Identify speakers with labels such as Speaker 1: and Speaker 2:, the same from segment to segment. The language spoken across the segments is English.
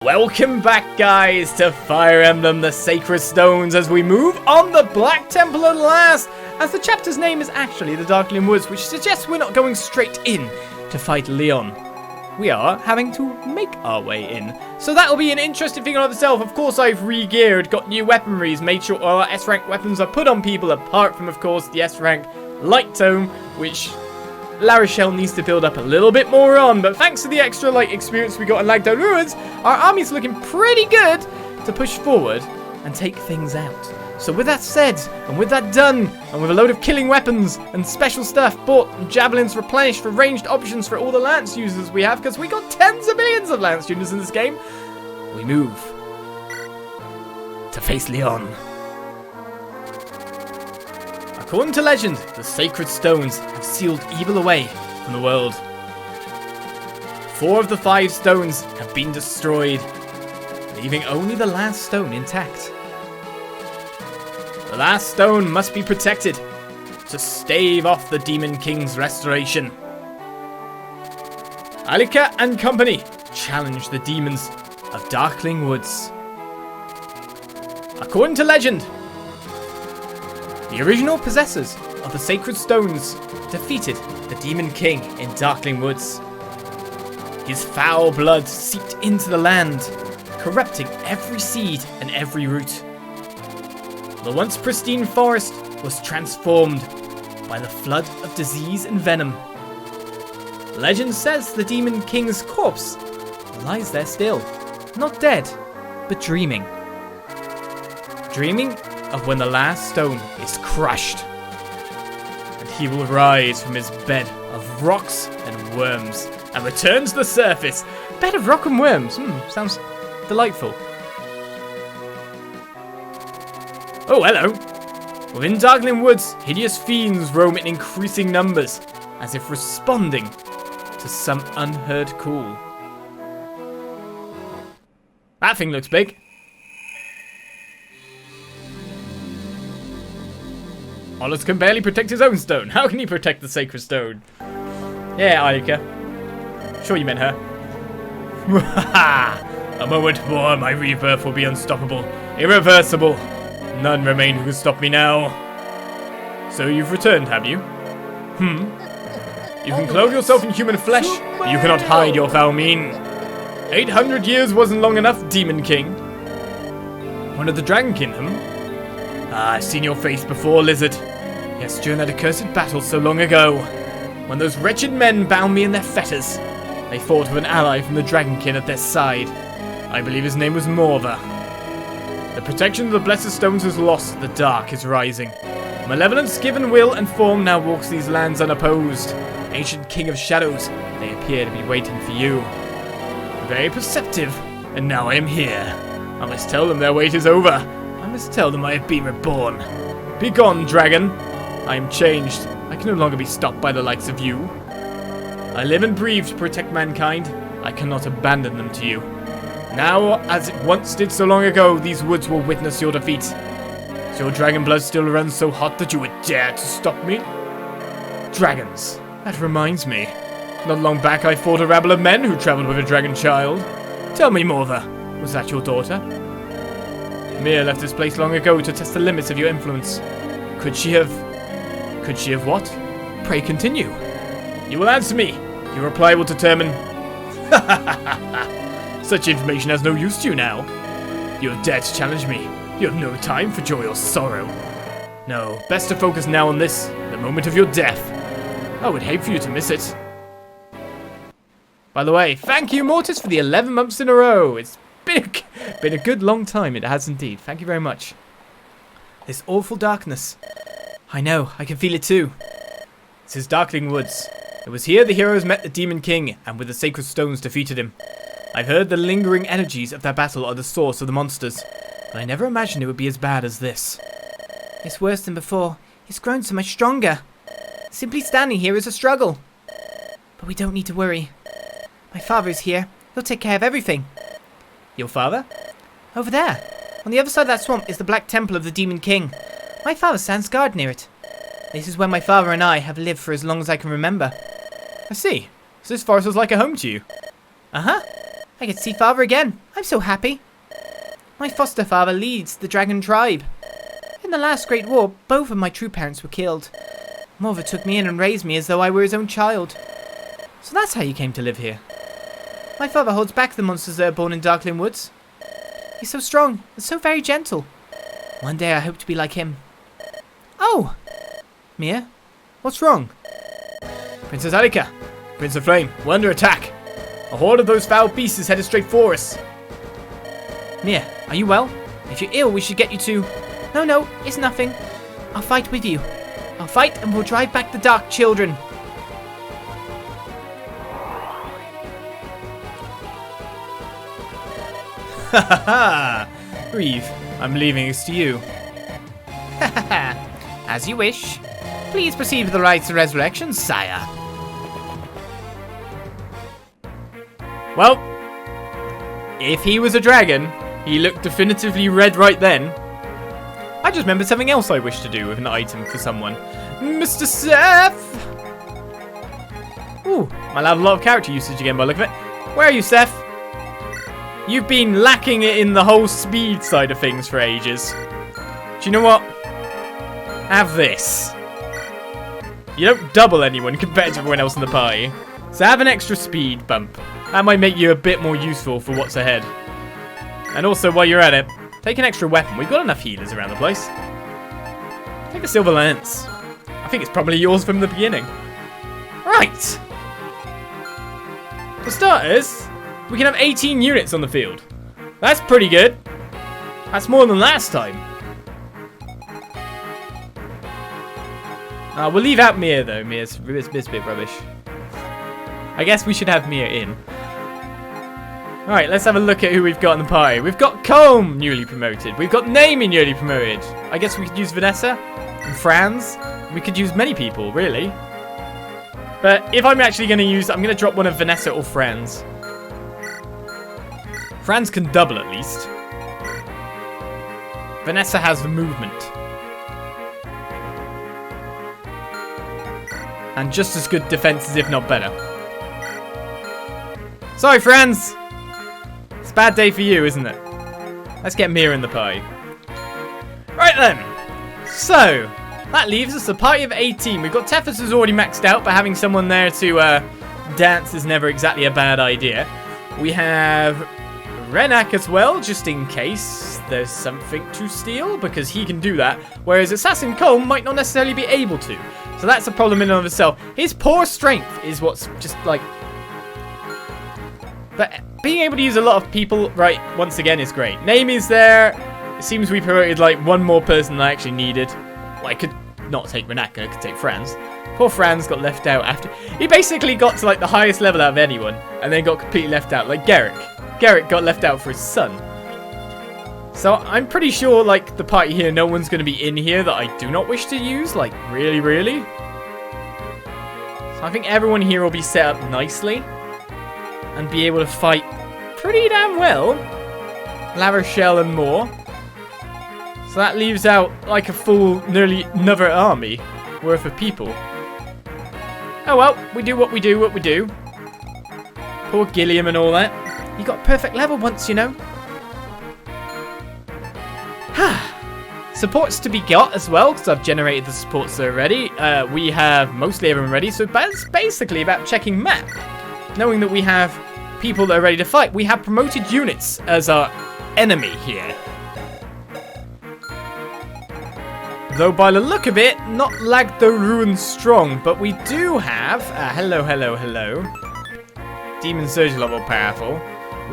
Speaker 1: Welcome back, guys, to Fire Emblem the Sacred Stones as we move on the Black Temple at last, as the chapter's name is actually the Darkling Woods, which suggests we're not going straight in to fight Lyon. We are having to make our way in. So that'll be an interesting thing on itself. Of course, I've re-geared, got new weaponries, made sure all our S-rank weapons are put on people, apart from, of course, the S-rank Light Tome, which La Rochelle needs to build up a little bit more on, but thanks to the extra light experience we got in Darkling Woods, our army's looking pretty good to push forward and take things out. So with that said, and with that done, and with a load of killing weapons and special stuff bought and javelins replenished for ranged options for all the lance users we have, because we got tens of millions of lance units in this game, we move to face Lyon. According to legend, the sacred stones have sealed evil away from the world. 4 of the 5 stones have been destroyed, leaving only the last stone intact. The last stone must be protected to stave off the Demon King's restoration. Eirika and company challenge the demons of Darkling Woods. According to legend, the original possessors of the sacred stones defeated the Demon King in Darkling Woods. His foul blood seeped into the land, corrupting every seed and every root. The once pristine forest was transformed by the flood of disease and venom. Legend says the Demon King's corpse lies there still, not dead, but dreaming. Dreaming of when the last stone is crushed, and he will rise from his bed of rocks and worms and return to the surface. Bed of rock and worms, sounds delightful. Oh, hello. Within Darkling Woods, hideous fiends roam in increasing numbers, as if responding to some unheard call. That thing looks big. Olaz can barely protect his own stone. How can he protect the sacred stone? Yeah, Eirika. Sure you meant her. A moment more, my rebirth will be unstoppable, irreversible. None remain who can stop me now. So you've returned, have you? You can clothe yourself in human flesh, but you cannot hide your foul mien. 800 years wasn't long enough, Demon King. One of the Dragon Kingdom? I've seen your face before, Lizard. Yes, during that accursed battle so long ago, when those wretched men bound me in their fetters. They fought with an ally from the Dragonkin at their side. I believe his name was Morva. The protection of the Blessed Stones is lost, the dark is rising. Malevolence given will and form now walks these lands unopposed. Ancient King of Shadows, they appear to be waiting for you. Very perceptive, and now I am here. I must tell them their wait is over. I must tell them I have been reborn. Begone, dragon. I am changed. I can no longer be stopped by the likes of you. I live and breathe to protect mankind. I cannot abandon them to you. Now, as it once did so long ago, these woods will witness your defeat. Does your dragon blood still run so hot that you would dare to stop me? Dragons. That reminds me. Not long back I fought a rabble of men who travelled with a dragon child. Tell me, Morva, was that your daughter? Mir left this place long ago to test the limits of your influence. Could she have what? Pray continue. You will answer me. Your reply will determine... Such information has no use to you now. You have dared to challenge me. You have no time for joy or sorrow. No, best to focus now on this, the moment of your death. I would hate for you to miss it. By the way, thank you, Mortis, for the 11 months in a row. It's been a good long time, it has indeed. Thank you very much. This awful darkness. I know, I can feel it too. This is Darkling Woods. It was here the heroes met the Demon King, and with the sacred stones defeated him. I've heard the lingering energies of that battle are the source of the monsters, but I never imagined it would be as bad as this. It's worse than before. It's grown so much stronger. Simply standing here is a struggle. But we don't need to worry. My father is here. He'll take care of everything. Your father? Over there. On the other side of that swamp is the Black Temple of the Demon King. My father stands guard near it. This is where my father and I have lived for as long as I can remember. I see. So this forest was like a home to you? Uh-huh.
Speaker 2: I get to see father again. I'm so happy. My foster father leads the dragon tribe. In the last great war, both of my true parents were killed. Morva took me in and raised me as though I were his own child. So that's how you came to live here. My father holds back the monsters that are born in Darkling Woods. He's so strong and so very gentle. One day I hope to be like him. Oh! Mia, what's wrong?
Speaker 1: Princess Eirika, Prince Ephraim, we're under attack. A horde of those foul beasts is headed straight for us.
Speaker 2: Mia, are you well? If you're ill, we should get you to... No, it's nothing. I'll fight with you. I'll fight and we'll drive back the Dark Children.
Speaker 1: Ha ha ha! Riev, I'm leaving this to you.
Speaker 2: Ha ha ha! As you wish. Please proceed with the rites of resurrection, sire.
Speaker 1: Well, if he was a dragon, he looked definitively red right then. I just remembered something else I wish to do with an item for someone. Mr. Seth! Ooh, I'll have a lot of character usage again by the look of it. Where are you, Seth? You've been lacking it in the whole speed side of things for ages. Do you know what? Have this. You don't double anyone compared to everyone else in the party. So have an extra speed bump. That might make you a bit more useful for what's ahead. And also, while you're at it, take an extra weapon. We've got enough healers around the place. Take a silver lance. I think it's probably yours from the beginning. Right. For starters, we can have 18 units on the field. That's pretty good. That's more than last time. We'll leave out Mia though. Mia's a bit rubbish. I guess we should have Mia in. Alright, let's have a look at who we've got in the party. We've got Colm, newly promoted. We've got Naomi, newly promoted. I guess we could use Vanessa and Franz. We could use many people, really. But if I'm actually going to use... I'm going to drop one of Vanessa or Franz. Franz can double at least. Vanessa has the movement. And just as good defenses, if not better. Sorry, Franz. It's a bad day for you, isn't it? Let's get Mia in the party. Right then. So, that leaves us a party of 18. We've got Tethys who's already maxed out, but having someone there to dance is never exactly a bad idea. We have Renais as well, just in case there's something to steal, because he can do that. Whereas Assassin Colm might not necessarily be able to. So that's a problem in and of itself. His poor strength is what's just like... But being able to use a lot of people, right, once again is great. Naomi's there. It seems we promoted like one more person that I actually needed. Well, I could not take Renaka, I could take Franz. Poor Franz got left out after... He basically got to like the highest level out of anyone and then got completely left out, like Garrick. Garrick got left out for his son. So I'm pretty sure like the party here, no one's going to be in here that I do not wish to use, like really. So I think everyone here will be set up nicely and be able to fight pretty damn well. La Rochelle and more. So that leaves out like a full, nearly another army worth of people. Oh well, we do what we do. Poor Gilliam and all that. You got perfect level once, you know. Supports to be got as well, because I've generated the supports already. We have mostly everyone ready, so that's basically about checking map. Knowing that we have people that are ready to fight. We have promoted units as our enemy here. Though by the look of it, not Lagdo Ruin strong, but we do have... hello. Demon Surge level powerful.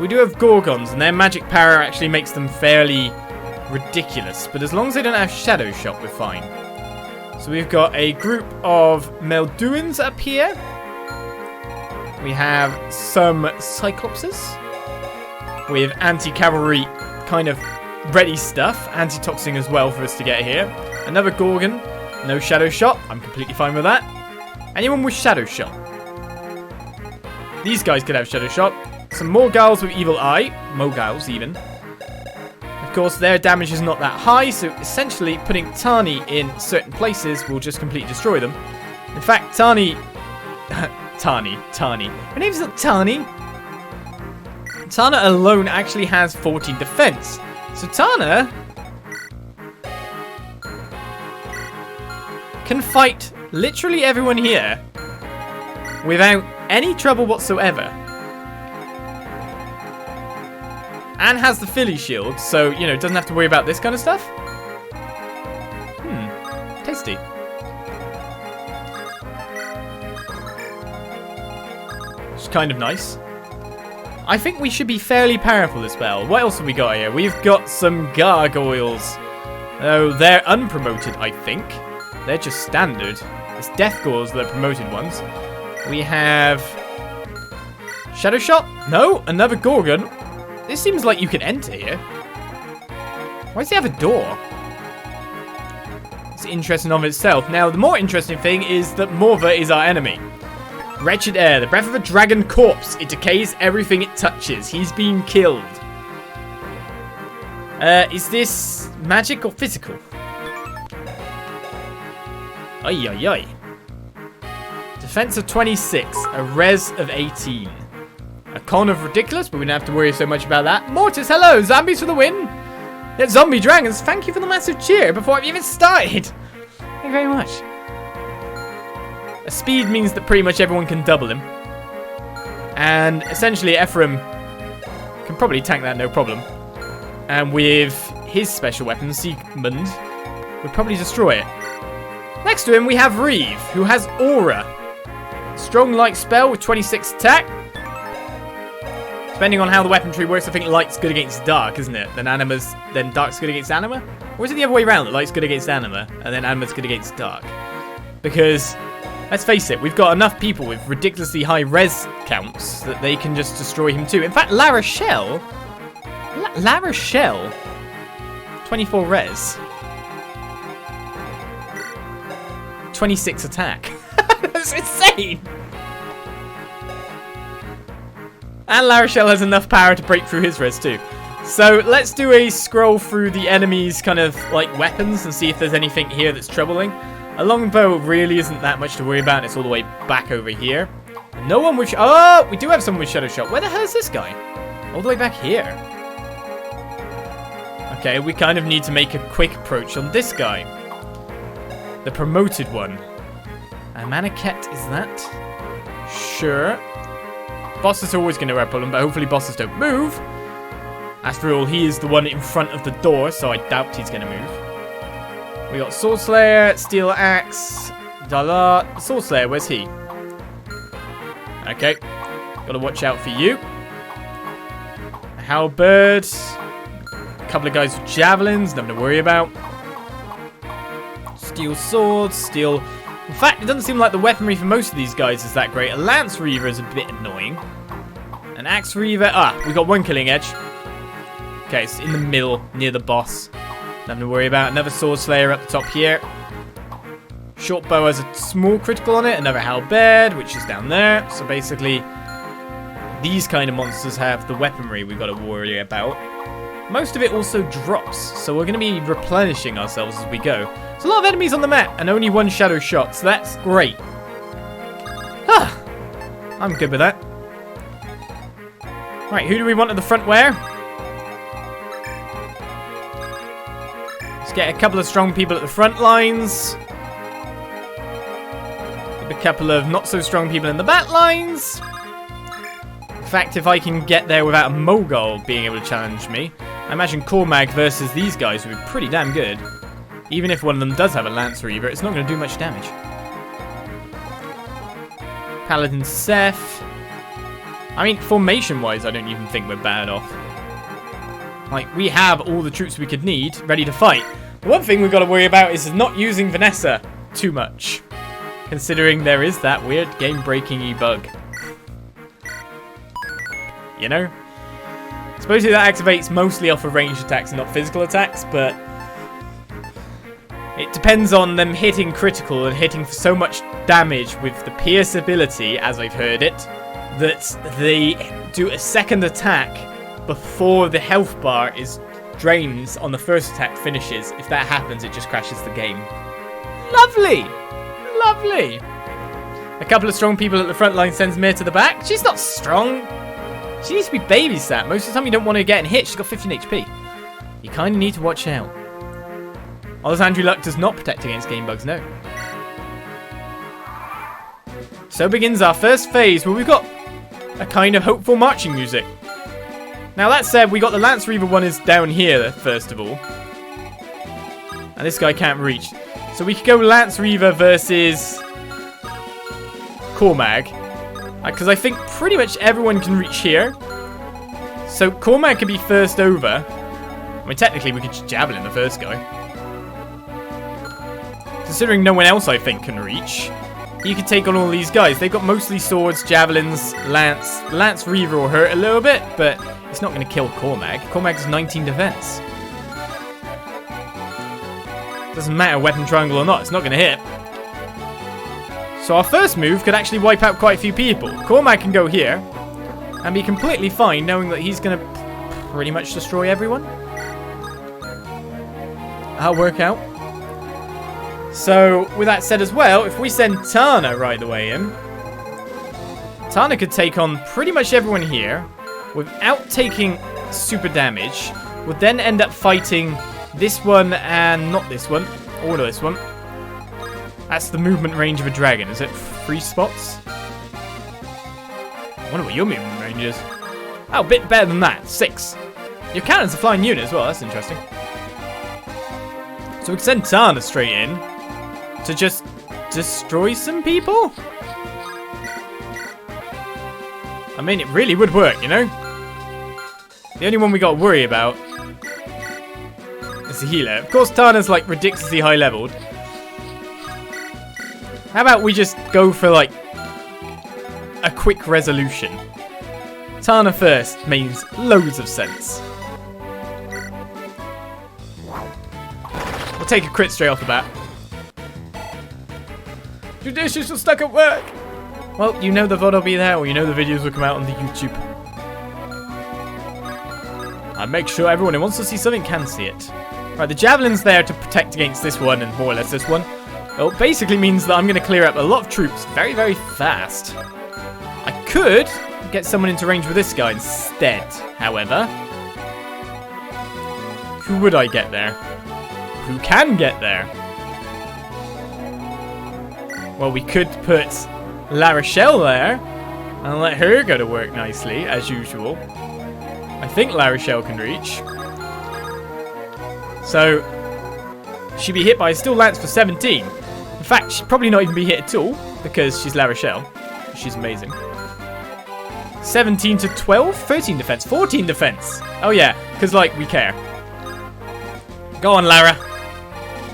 Speaker 1: We do have Gorgons, and their magic power actually makes them fairly ridiculous. But as long as they don't have Shadow Shot, we're fine. So we've got a group of Melduins up here. We have some Cyclopses. We have anti-cavalry kind of ready stuff. Anti-toxing as well for us to get here. Another Gorgon. No Shadow Shot. I'm completely fine with that. Anyone with Shadow Shot? These guys could have Shadow Shot. Some Morgals with Evil Eye. Mogals, even. Of course, their damage is not that high, so essentially putting Tani in certain places will just completely destroy them. In fact, Tani. Her name's not Tani. Tana alone actually has 14 defense. So Tana can fight literally everyone here without any trouble whatsoever. And has the Philly shield, so, you know, doesn't have to worry about this kind of stuff. Tasty. It's kind of nice. I think we should be fairly powerful as well. What else have we got here? We've got some gargoyles. Oh, they're unpromoted, I think. They're just standard. It's death ghouls, the promoted ones. We have Shadow Shot? No, another Gorgon. This seems like you can enter here. Why does he have a door? It's interesting of itself. Now, the more interesting thing is that Morva is our enemy. Wretched air, the breath of a dragon corpse. It decays everything it touches. He's been killed. Is this magic or physical? Ay, ay, ay. Defense of 26, a res of 18. A con of ridiculous, but we don't have to worry so much about that. Mortis, hello, zombies for the win. Yeah, zombie dragons, thank you for the massive cheer before I've even started. Thank you very much. A speed means that pretty much everyone can double him. And essentially Ephraim can probably tank that no problem. And with his special weapon, Siegmund, would probably destroy it. Next to him we have Riev, who has Aura. Strong light spell with 26 attack. Depending on how the weaponry works, I think light's good against dark, isn't it? Then dark's good against anima? Or is it the other way around, that light's good against anima, and then anima's good against dark? Because, let's face it, we've got enough people with ridiculously high res counts that they can just destroy him too. In fact, La Rochelle, 24 res. 26 attack. That's insane! And La Rochelle has enough power to break through his res too. So let's do a scroll through the enemy's kind of like weapons and see if there's anything here that's troubling. A longbow really isn't that much to worry about. It's all the way back over here. No one with... Oh, we do have someone with Shadow Shot. Where the hell is this guy? All the way back here. Okay, we kind of need to make a quick approach on this guy. The promoted one. A Maniket, is that? Sure. Bosses are always going to have a problem, but hopefully bosses don't move. After all, he is the one in front of the door, so I doubt he's going to move. We got Sword Slayer, Steel Axe, Dala. Sword Slayer, where's he? Okay. Gotta watch out for you. A Halberd. A couple of guys with javelins, nothing to worry about. Steel swords, steel... In fact, it doesn't seem like the weaponry for most of these guys is that great. A Lance Reaver is a bit annoying. An Axe Reaver... Ah, we got one killing edge. Okay, it's in the middle, near the boss. Nothing to worry about. Another Sword Slayer up the top here. Short bow has a small critical on it. Another Halberd, which is down there. So basically, these kind of monsters have the weaponry we've got to worry about. Most of it also drops, so we're going to be replenishing ourselves as we go. There's a lot of enemies on the map, and only one Shadow Shot, so that's great. Ah, I'm good with that. Right, who do we want at the front where? Let's get a couple of strong people at the front lines. Get a couple of not so strong people in the back lines. In fact, if I can get there without a Mogul being able to challenge me, I imagine Cormag versus these guys would be pretty damn good. Even if one of them does have a Lance Reaver, it's not going to do much damage. Paladin Seth. I mean, formation-wise, I don't even think we're bad off. Like, we have all the troops we could need ready to fight. The one thing we've got to worry about is not using Vanessa too much. Considering there is that weird game-breaking-y bug. You know? Supposedly that activates mostly off of ranged attacks and not physical attacks, but it depends on them hitting critical and hitting for so much damage with the Pierce ability, as I've heard it, that they do a second attack before the health bar is drains on the first attack finishes. If that happens, it just crashes the game. Lovely! Lovely! A couple of strong people at the front line sends Mir to the back. She's not strong. She needs to be babysat. Most of the time you don't want to get hit. She's got 15 HP. You kind of need to watch out. Olizandri luck does not protect against game bugs, no. So begins our first phase where we've got a kind of hopeful marching music. Now that said, we got the Lance Reaver one is down here, first of all. And this guy can't reach. So we could go Lance Reaver versus Cormag. Because I think pretty much everyone can reach here. So Cormag could be first over. I mean, technically we could just javelin the first guy. Considering no one else, I think, can reach, you could take on all these guys. They've got mostly swords, javelins, lance. Lance Reaver will hurt a little bit, but it's not going to kill Cormag. Cormag's 19 defense. Doesn't matter weapon triangle or not, it's not going to hit. So our first move could actually wipe out quite a few people. Cormag can go here and be completely fine knowing that he's going to pretty much destroy everyone. That'll work out. So, with that said as well, if we send Tana right the way in, Tana could take on pretty much everyone here without taking super damage. Would then end up fighting this one and not this one, or this one. That's the movement range of a dragon. Is it 3 spots? I wonder what your movement range is. Oh, a bit better than that. 6. Your cannon's a flying unit as well. That's interesting. So we can send Tana straight in to just destroy some people? I mean, it really would work, you know? The only one we got to worry about is the healer. Of course, Tana's like ridiculously high leveled. How about we just go for like a quick resolution? Tana first makes loads of sense. We'll take a crit straight off the bat. Judicious are stuck at work. Well, you know the VOD will be there, or you know the videos will come out on the YouTube. I make sure everyone who wants to see something can see it. Right, the javelin's there to protect against this one and more or less this one. Well, it basically means that I'm going to clear up a lot of troops very, very fast. I could get someone into range with this guy instead, however. Who would I get there? Who can get there? Well, we could put La Rochelle there and let her go to work nicely, as usual. I think La Rochelle can reach. So, she'd be hit by still Lance for 17. In fact, she'd probably not even be hit at all because she's La Rochelle. She's amazing. 17 to 12? 13 defense. 14 defense. Oh yeah, because, like, we care. Go on, Lara.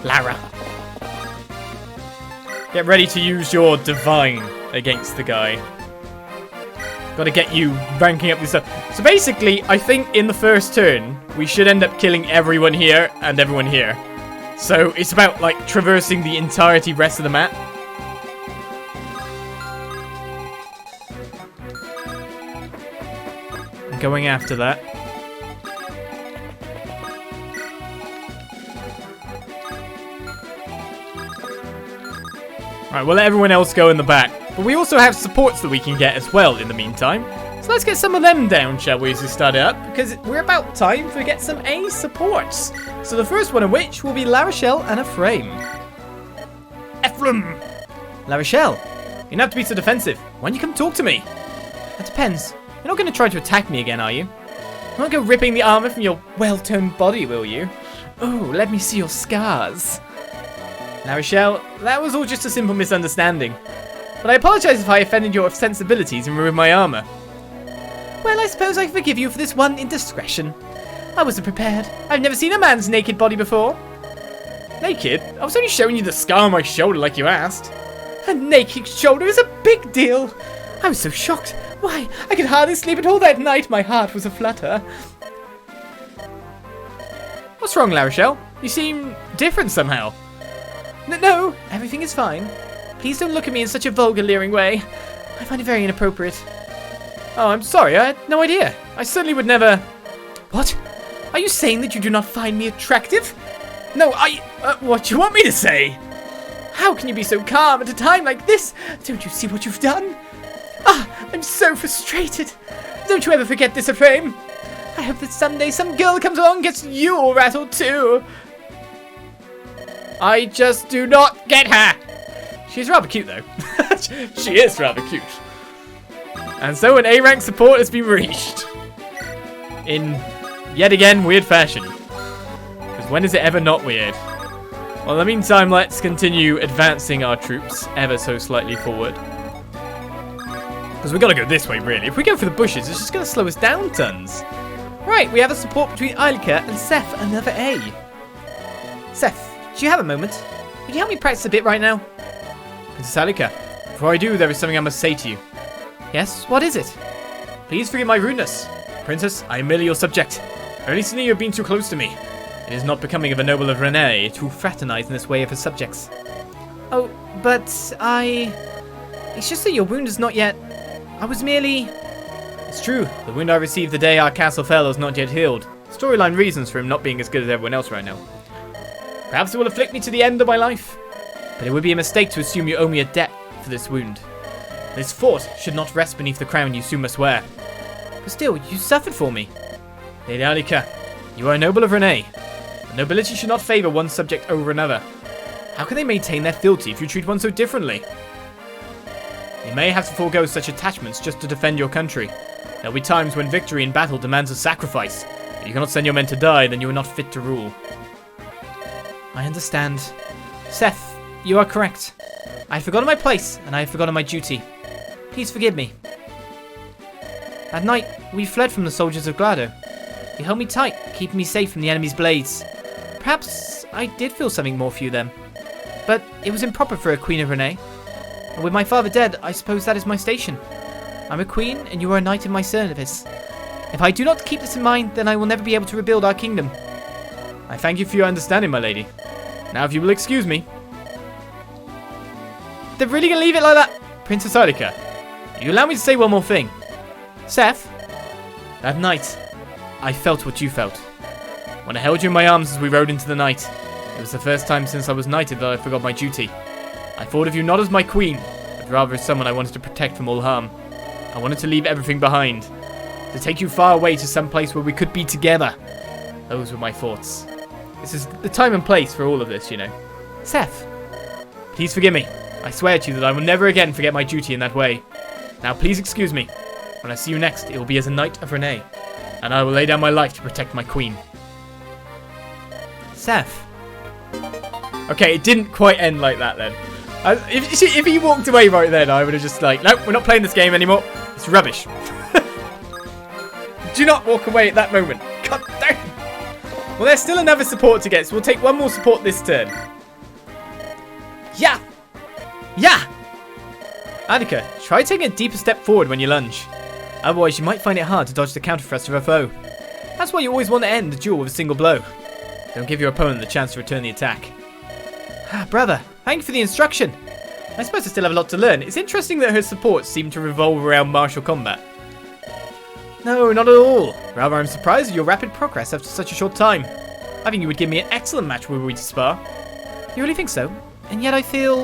Speaker 1: Lara. Get ready to use your divine against the guy. Got to get you ranking up this stuff. So basically, I think in the first turn, we should end up killing everyone here and everyone here. So it's about, like, traversing the entirety rest of the map. And going after that. Alright, we'll let everyone else go in the back. But we also have supports that we can get as well in the meantime. So let's get some of them down, shall we, as we start it up? Because we're about time to get some A supports. So the first one of which will be La Rochelle and Ephraim. Ephraim! La Rochelle, you don't have to be so defensive. Why don't you come talk to me? That depends. You're not going to try to attack me again, are you? You won't go ripping the armor from your well-toned body, will you? Oh, let me see your scars. La Rochelle, that was all just a simple misunderstanding. But I apologize if I offended your sensibilities and ruined my armor. Well, I suppose I forgive you for this one indiscretion. I wasn't prepared. I've never seen a man's naked body before. Naked? I was only showing you the scar on my shoulder like you asked. A naked shoulder is a big deal. I was so shocked. Why, I could hardly sleep at all that night. My heart was aflutter. What's wrong, La Rochelle? You seem different somehow. No, everything is fine. Please don't look at me in such a vulgar, leering way. I find it very inappropriate. Oh, I'm sorry. I had no idea. I certainly would never... What? Are you saying that you do not find me attractive? No, what do you want me to say? How can you be so calm at a time like this? Don't you see what you've done? Ah, I'm so frustrated.
Speaker 2: Don't you ever forget this, Ephraim. I hope that someday some girl comes along and gets you all rattled too.
Speaker 1: I just do not get her. She's rather cute though. She is rather cute. And so an A-rank support has been reached. In, yet again, weird fashion. Because when is it ever not weird? Well, in the meantime, let's continue advancing our troops ever so slightly forward. Because we gotta go this way, really. If we go for the bushes, it's just gonna slow us down tons.
Speaker 2: Right, we have a support between Eirika and Seth, another A. Seth, do you have a moment? Could you help me practice a bit right now?
Speaker 1: Princess Eirika, before I do, there is something I must say to you.
Speaker 2: Yes, what is it?
Speaker 1: Please forgive my rudeness. Princess, I am merely your subject. I recently you have been too close to me. It is not becoming of a noble of Renais to fraternize in this way of his subjects.
Speaker 2: Oh, but it's just that your wound is not yet... I was merely...
Speaker 1: It's true. The wound I received the day our castle fell is not yet healed. Storyline reasons for him not being as good as everyone else right now. Perhaps it will afflict me to the end of my life. But it would be a mistake to assume you owe me a debt for this wound. This fort should not rest beneath the crown you soon must wear.
Speaker 2: But still, you suffered for me.
Speaker 1: Lady Eirika, you are a noble of Renais. The nobility should not favour one subject over another. How can they maintain their fealty if you treat one so differently? You may have to forego such attachments just to defend your country. There will be times when victory in battle demands a sacrifice. If you cannot send your men to die, then you are not fit to rule.
Speaker 2: I understand. Seth, you are correct. I have forgotten my place, and I have forgotten my duty. Please forgive me. At night, we fled from the soldiers of Grado. You held me tight, keeping me safe from the enemy's blades. Perhaps I did feel something more for you then. But it was improper for a queen of Renais. And with my father dead, I suppose that is my station. I'm a queen, and you are a knight in my service. If I do not keep this in mind, then I will never be able to rebuild our kingdom.
Speaker 1: I thank you for your understanding, my lady. Now, if you will excuse me.
Speaker 2: They're really going to leave it like that?
Speaker 1: Princess Eirika, you allow me to say one more thing.
Speaker 2: Seth?
Speaker 1: That night, I felt what you felt. When I held you in my arms as we rode into the night, it was the first time since I was knighted that I forgot my duty. I thought of you not as my queen, but rather as someone I wanted to protect from all harm. I wanted to leave everything behind, to take you far away to some place where we could be together. Those were my thoughts. This is the time and place for all of this, you know.
Speaker 2: Seth.
Speaker 1: Please forgive me. I swear to you that I will never again forget my duty in that way. Now please excuse me. When I see you next, it will be as a knight of Renais, and I will lay down my life to protect my queen.
Speaker 2: Seth.
Speaker 1: Okay, it didn't quite end like that then. If he walked away right then, I would have just like, nope, we're not playing this game anymore. It's rubbish. Do not walk away at that moment. God damn. Well, there's still another support to get, so we'll take one more support this turn. Yeah. Yeah. Eirika, try taking a deeper step forward when you lunge. Otherwise, you might find it hard to dodge the counter thrust of a foe. That's why you always want to end the duel with a single blow. Don't give your opponent the chance to return the attack.
Speaker 2: Ah, brother, thank you for the instruction.
Speaker 1: I suppose I still have a lot to learn. It's interesting that her supports seem to revolve around martial combat. No, not at all. Rather, I'm surprised at your rapid progress after such a short time. I think you would give me an excellent match were we to spar.
Speaker 2: You really think so? And yet I feel...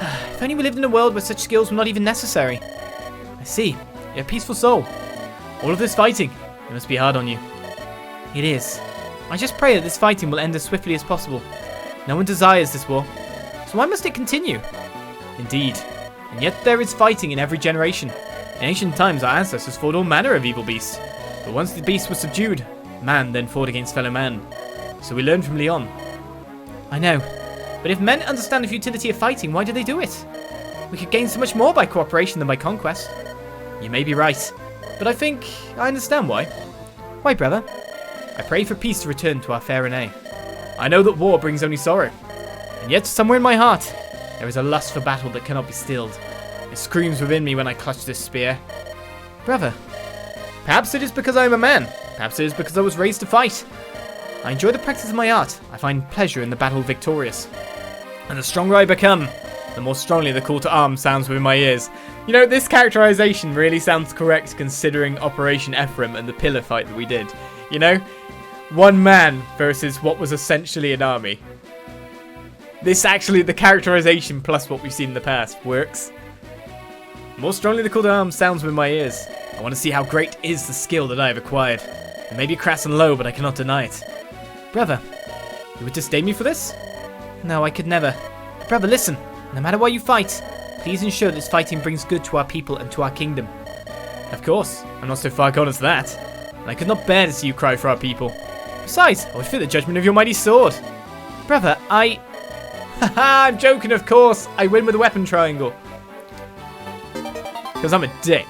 Speaker 2: if only we lived in a world where such skills were not even necessary.
Speaker 1: I see. You're a peaceful soul. All of this fighting, it must be hard on you.
Speaker 2: It is. I just pray that this fighting will end as swiftly as possible. No one desires this war, so why must it continue?
Speaker 1: Indeed. And yet there is fighting in every generation. In ancient times, our ancestors fought all manner of evil beasts. But once the beast was subdued, man then fought against fellow man. So we learned from Lyon.
Speaker 2: I know. But if men understand the futility of fighting, why do they do it? We could gain so much more by cooperation than by conquest.
Speaker 1: You may be right, but I think I understand why.
Speaker 2: Why, brother?
Speaker 1: I pray for peace to return to our fair Renais. I know that war brings only sorrow, and yet somewhere in my heart, there is a lust for battle that cannot be stilled. It screams within me when I clutch this spear.
Speaker 2: Brother.
Speaker 1: Perhaps it is because I am a man. Perhaps it is because I was raised to fight. I enjoy the practice of my art. I find pleasure in the battle victorious. And the stronger I become, the more strongly the call to arms sounds within my ears. You know, this characterization really sounds correct considering Operation Ephraim and the pillar fight that we did. You know, one man versus what was essentially an army. This actually, the characterization plus what we've seen in the past, works. The more strongly the call to arms sounds within my ears. I want to see how great is the skill that I have acquired. It may be crass and low, but I cannot deny it.
Speaker 2: Brother.
Speaker 1: You would disdain me for this?
Speaker 2: No, I could never. Brother, listen. No matter what you fight, please ensure this fighting brings good to our people and to our kingdom.
Speaker 1: Of course. I'm not so far gone as that. And I could not bear to see you cry for our people. Besides, I would fear the judgment of your mighty sword.
Speaker 2: Brother,
Speaker 1: Haha, I'm joking, of course. I win with a weapon triangle. Because I'm a dick.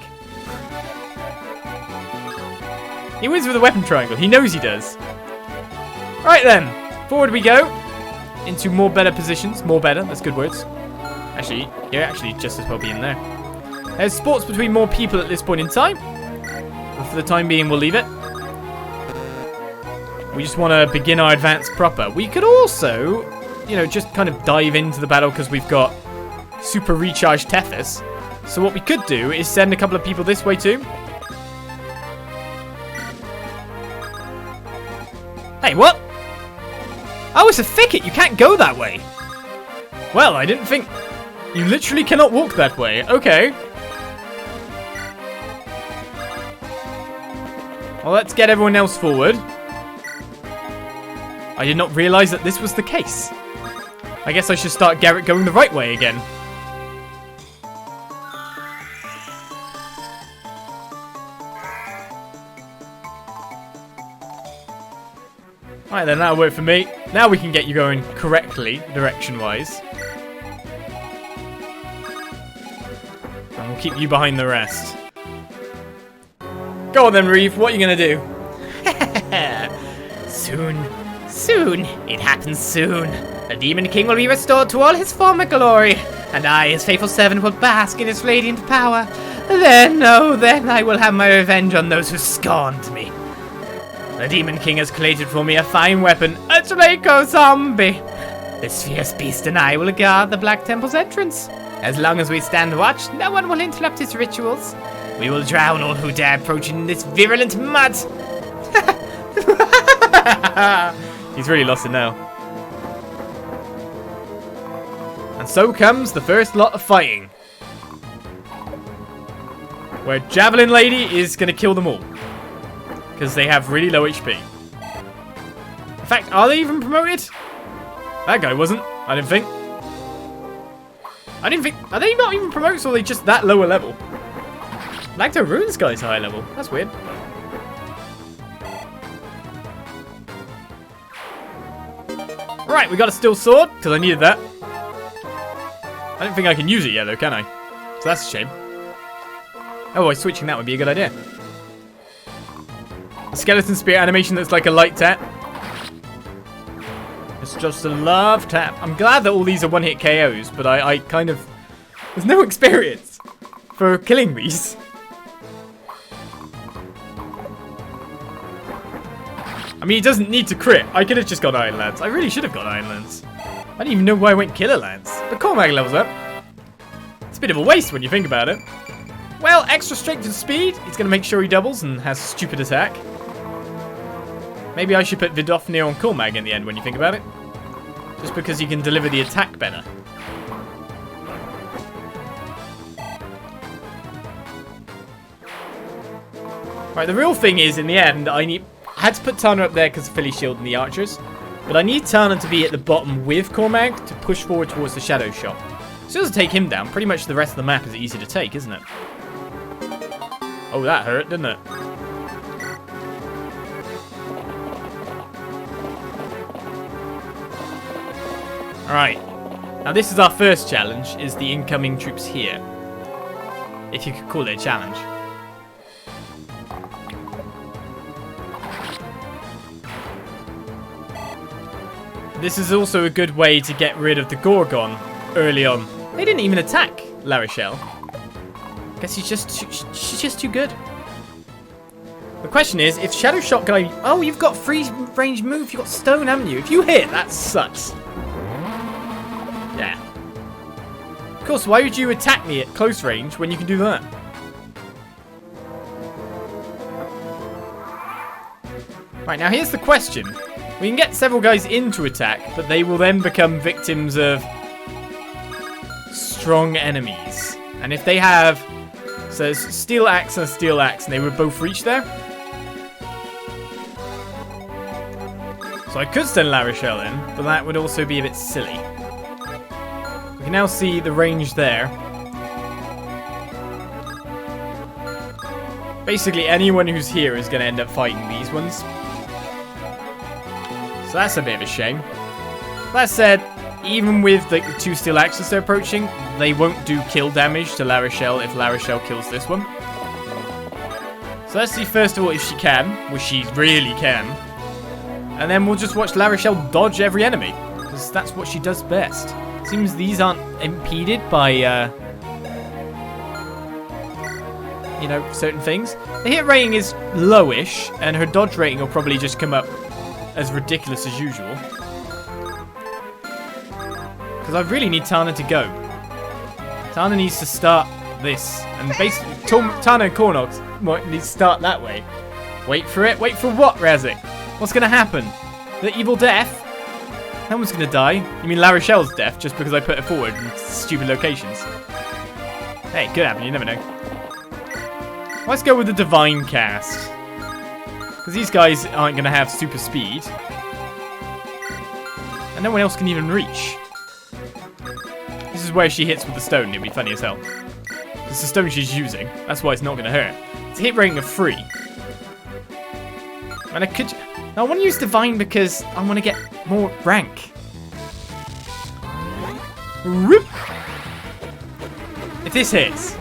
Speaker 1: He wins with a weapon triangle. He knows he does. Right then. Forward we go. Into more better positions. More better. That's good words. Actually, you're actually just as well be in there. There's sports between more people at this point in time. But for the time being, we'll leave it. We just want to begin our advance proper. We could also, you know, just kind of dive into the battle because we've got super recharged Tethys. So what we could do is send a couple of people this way too. Hey, what? Oh, it's a thicket. You can't go that way. Well, I didn't think... You literally cannot walk that way. Okay. Well, let's get everyone else forward. I did not realize that this was the case. I guess I should start Garrett going the right way again. Alright then, that'll work for me. Now we can get you going correctly, direction-wise. And we'll keep you behind the rest. Go on then, Riev, what are you going to do?
Speaker 2: Soon. It happens soon. The Demon King will be restored to all his former glory, and I, his faithful servant, will bask in his radiant power. Then I will have my revenge on those who scorned me. The Demon King has created for me a fine weapon, a Draco zombie. This fierce beast and I will guard the Black Temple's entrance. As long as we stand watch, no one will interrupt his rituals. We will drown all who dare approach in this virulent mud.
Speaker 1: He's really lost it now. And so comes the first lot of fighting. Where Javelin Lady is going to kill them all. Because they have really low HP. In fact, are they even promoted? That guy wasn't, I didn't think. Are they not even promoted, or are they just that lower level? Lacto Runes guy's high level. That's weird. Right, we got a steel sword, because I needed that. I don't think I can use it yet, though, can I? So that's a shame. Oh, switching that would be a good idea. A skeleton spear animation that's like a light tap. It's just a love tap. I'm glad that all these are one-hit KOs, but I kind of... There's no experience for killing these. I mean, he doesn't need to crit. I could have just got Iron Lance. I really should have got Iron Lance. I didn't even know why I went Killer Lance. But Cormac levels up. It's a bit of a waste when you think about it. Well, extra strength and speed. He's going to make sure he doubles and has stupid attack. Maybe I should put Vidofnir on Cormag in the end when you think about it. Just because he can deliver the attack better. Right, the real thing is, in the end, I had to put Tana up there because of Philly Shield and the archers. But I need Tana to be at the bottom with Cormag to push forward towards the Shadow Shot. As soon as I take him down, pretty much the rest of the map is easy to take, isn't it? Oh, that hurt, didn't it? Alright. Now this is our first challenge, is the incoming troops here. If you could call it a challenge. This is also a good way to get rid of the Gorgon early on. They didn't even attack La Rochelle. Guess she's just too good. The question is, if Shadow Shot guy... Oh, you've got free range move. You've got stone, haven't you? If you hit, that sucks. Yeah. Of course, why would you attack me at close range when you can do that? Right, now here's the question. We can get several guys into attack, but they will then become victims of strong enemies. And if they have So it's steel axe and steel axe, and they would both reach there. So I could send La Rochelle in, but that would also be a bit silly. We can now see the range there. Basically, anyone who's here is going to end up fighting these ones. So that's a bit of a shame. That said, even with the 2 steel axes they're approaching, they won't do kill damage to La Rochelle if La Rochelle kills this one. So let's see first of all if she can, which she really can. And then we'll just watch La Rochelle dodge every enemy, because that's what she does best. Seems these aren't impeded by, you know, certain things. The hit rating is lowish, and her dodge rating will probably just come up as ridiculous as usual. Because I really need Tana to go. Tana needs to start this, and basically Tana and Cornox need to start that way. Wait for it. Wait for what, Razik? What's going to happen? The evil death? No one's going to die. You mean La Rochelle's death just because I put her forward in stupid locations? Hey, could happen. You never know. Let's go with the Divine Cast. Because these guys aren't going to have super speed. And no one else can even reach. This is where she hits with the stone. It'd be funny as hell. It's the stone she's using. That's why it's not going to hurt. It's a hit rating of 3. And I could... I want to use Divine because I want to get more rank. Whoop. If this hits.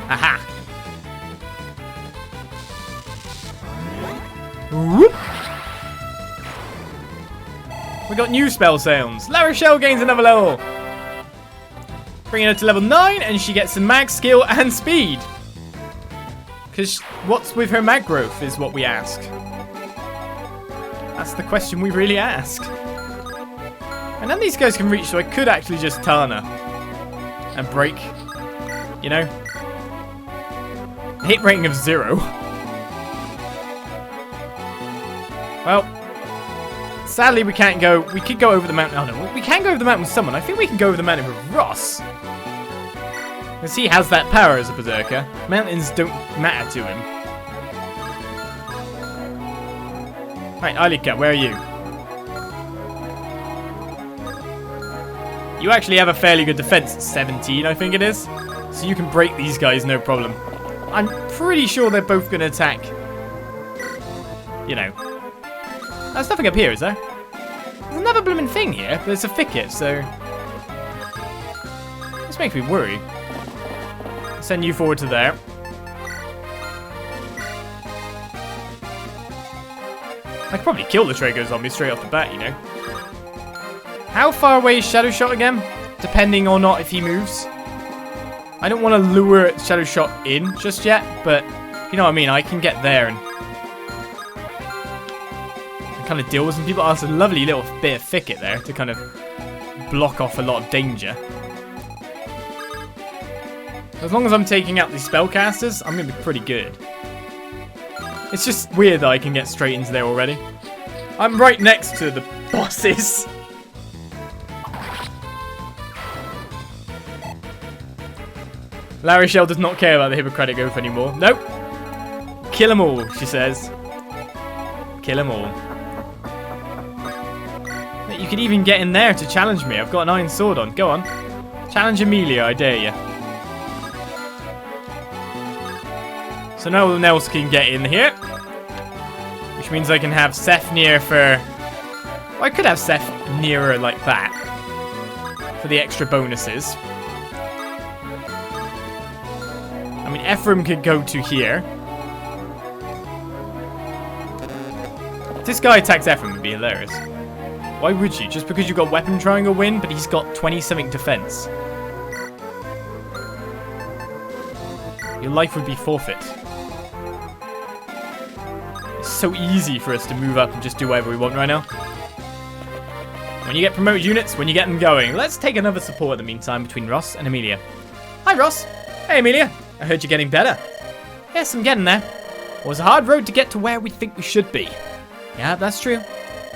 Speaker 1: Aha. Whoop. We got new spell sounds. La Rochelle gains another level. Bringing her to level 9 and she gets some mag skill and speed. Because what's with her mag growth is what we ask. That's the question we really ask. And then these guys can reach, so I could actually just Tana and break, you know. Hit rating of 0. Well, sadly we can't go. We could go over the mountain. Oh no, we can go over the mountain with someone. I think we can go over the mountain with Ross. Because he has that power as a berserker. Mountains don't matter to him. Right, Eirika, where are you? You actually have a fairly good defense. 17, I think it is. So you can break these guys, no problem. I'm pretty sure they're both going to attack. You know. There's nothing up here, is there? There's another blooming thing here. But it's a thicket, so... This makes me worry. Send you forward to there. I could probably kill the Trago zombie straight off the bat, you know. How far away is Shadow Shot again? Depending or not if he moves. I don't want to lure Shadow Shot in just yet, but you know what I mean. I can get there and kind of deal with some people. Oh, that's a lovely little bit of thicket there to kind of block off a lot of danger. As long as I'm taking out these spellcasters, I'm going to be pretty good. It's just weird that I can get straight into there already. I'm right next to the bosses. La Rochelle does not care about the Hippocratic Oath anymore. Nope. Kill them all, she says. Kill them all. You could even get in there to challenge me. I've got an iron sword on. Go on. Challenge Amelia, I dare you. So no one else can get in here. Which means I can have Seth near for... Well, I could have Seth nearer like that. For the extra bonuses. I mean, Ephraim could go to here. If this guy attacks Ephraim, would be hilarious. Why would you? Just because you got weapon triangle win, but he's got 20-something defense. Your life would be forfeit. It's so easy for us to move up and just do whatever we want right now. When you get promoted units, when you get them going. Let's take another support in the meantime between Ross and Amelia. Hi, Ross. Hey, Amelia. I heard you're getting better. Yes, I'm getting there. It was a hard road to get to where we think we should be. Yeah, that's true.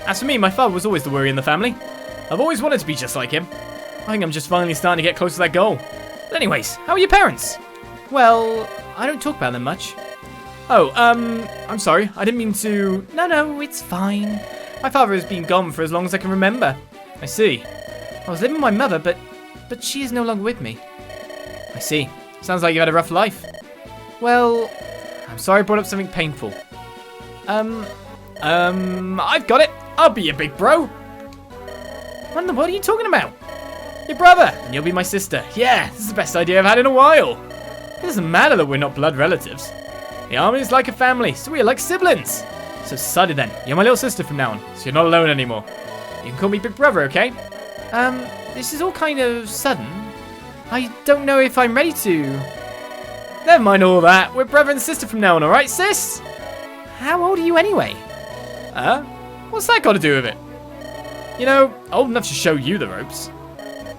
Speaker 1: As for me, my father was always the worry in the family. I've always wanted to be just like him. I think I'm just finally starting to get close to that goal. But anyways, how are your parents?
Speaker 2: Well, I don't talk about them much.
Speaker 1: Oh, I'm sorry. I didn't mean to...
Speaker 2: No, it's fine. My father has been gone for as long as I can remember.
Speaker 1: I see.
Speaker 2: I was living with my mother, but she is no longer with me.
Speaker 1: I see. Sounds like you had a rough life.
Speaker 2: Well,
Speaker 1: I'm sorry I brought up something painful. I've got it. I'll be your big bro.
Speaker 2: what in the world are you talking about?
Speaker 1: Your brother, and you'll be my sister. Yeah, this is the best idea I've had in a while. It doesn't matter that we're not blood relatives. The army is like a family, so we're like siblings. So decided then, you're my little sister from now on, so you're not alone anymore. You can call me big brother, okay?
Speaker 2: This is all kind of sudden. I don't know if I'm ready to.
Speaker 1: Never mind all that. We're brother and sister from now on, alright, sis?
Speaker 2: How old are you anyway?
Speaker 1: What's that got to do with it? You know, old enough to show you the ropes.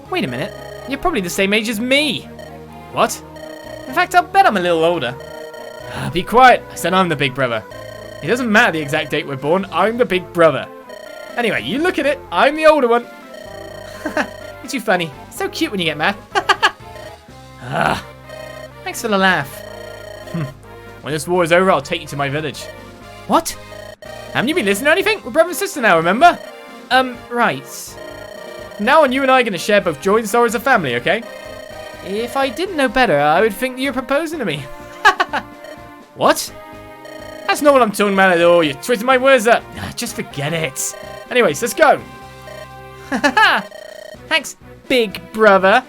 Speaker 2: Wait a minute. You're probably the same age as me.
Speaker 1: What?
Speaker 2: In fact, I'll bet I'm a little older.
Speaker 1: Be quiet. I said I'm the big brother. It doesn't matter the exact date we're born. I'm the big brother. Anyway, you look at it. I'm the older one.
Speaker 2: You're too funny. So cute when you get mad. Thanks for the laugh.
Speaker 1: When this war is over, I'll take you to my village.
Speaker 2: What?
Speaker 1: Haven't you been listening to anything? We're brother and sister now, remember?
Speaker 2: Right.
Speaker 1: From now on, you and I are going to share both joy and sorrow as a family, okay?
Speaker 2: If I didn't know better, I would think you're proposing to me.
Speaker 1: What? That's not what I'm talking about at all. You're twisting my words up. Just forget it. Anyways, let's go.
Speaker 2: Thanks, big brother.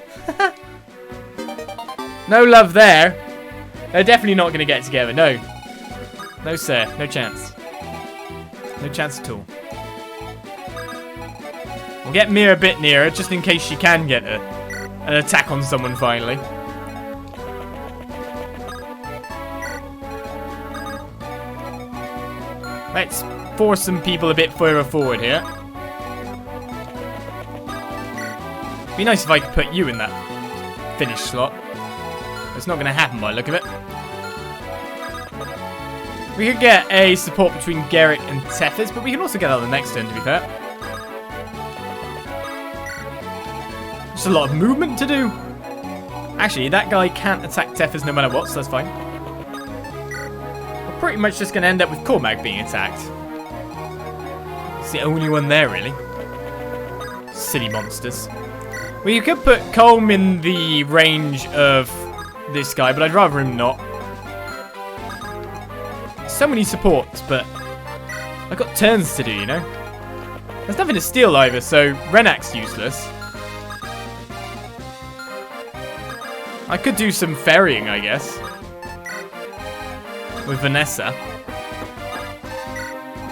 Speaker 1: No love there. They're definitely not going to get together. No. No, sir. No chance. No chance at all. We'll get Mia a bit nearer, just in case she can get an attack on someone finally. Let's force some people a bit further forward here. Be nice if I could put you in that finish slot. It's not going to happen by the look of it. We could get a support between Garrett and Tethys, but we can also get that on the next turn, to be fair. Just a lot of movement to do. Actually, that guy can't attack Tethys no matter what, so that's fine. We're pretty much just going to end up with Cormag being attacked. It's the only one there, really. Silly monsters. Well, you could put Colm in the range of this guy, but I'd rather him not. So many supports, but I've got turns to do, you know? There's nothing to steal either, so Renai's useless. I could do some ferrying, I guess. With Vanessa.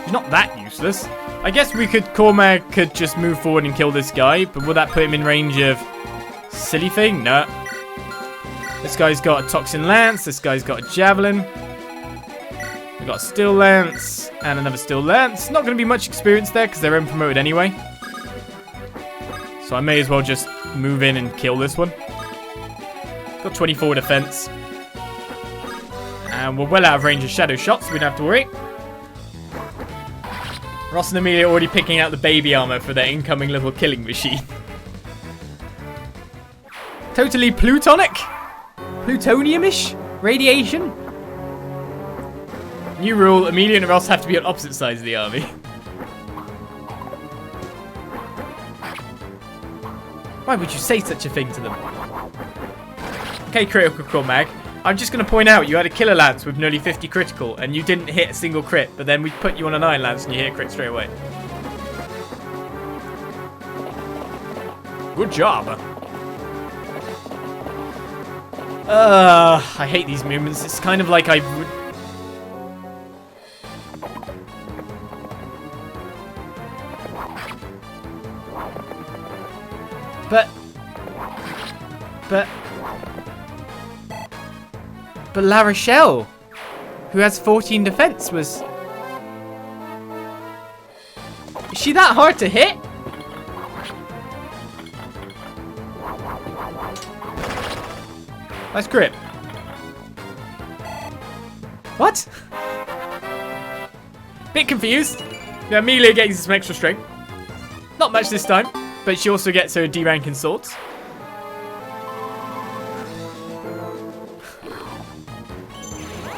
Speaker 1: She's not that useless. I guess we could, Cormac could just move forward and kill this guy, but would that put him in range of silly thing? No. This guy's got a Toxin Lance, this guy's got a Javelin. We've got a Steel Lance and another Steel Lance. Not going to be much experience there because they're unpromoted anyway. So I may as well just move in and kill this one. Got 24 defense. And we're well out of range of shadow shots, so we don't have to worry. Ross and Amelia are already picking out the baby armor for their incoming little killing machine. Totally plutonic? Plutonium-ish? Radiation? New rule, Amelia and Ross have to be on opposite sides of the army. Why would you say such a thing to them? Okay, Critical Cormag. I'm just going to point out you had a Killer Lance with nearly 50 critical and you didn't hit a single crit, but then we put you on an Iron Lance and you hit a crit straight away. Good job. I hate these movements. It's kind of like I would... But La Rochelle, who has 14 defense, was... Is she that hard to hit? Nice crit. What? Bit confused. Yeah, Amelia getting some extra strength. Not much this time, but she also gets her D rank in swords.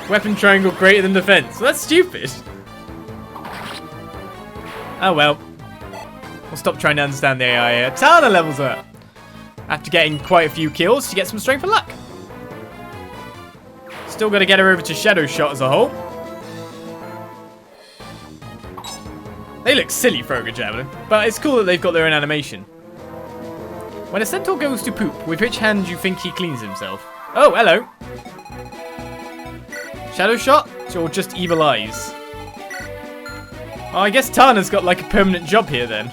Speaker 1: Weapon triangle greater than defense. Well, that's stupid. Oh well. We'll stop trying to understand the AI here. Tana levels up. After getting quite a few kills to get some strength and luck. Still got to get her over to Shadow Shot as a whole. They look silly throwing a javelin, but it's cool that they've got their own animation. When a centaur goes to poop, with which hand do you think he cleans himself? Oh, hello. Shadow Shot? Or just evil eyes? Oh, I guess Tana's got like a permanent job here then.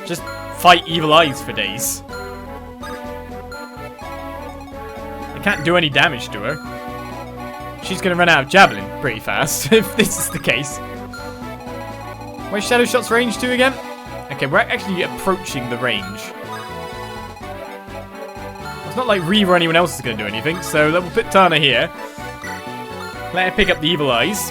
Speaker 1: Just fight evil eyes for days. I can't do any damage to her. She's going to run out of javelin pretty fast if this is the case. Where's Shadow Shot's range to again? Okay, we're actually approaching the range. It's not like Riev or anyone else is going to do anything, so we'll put Tana here. Let her pick up the evil eyes.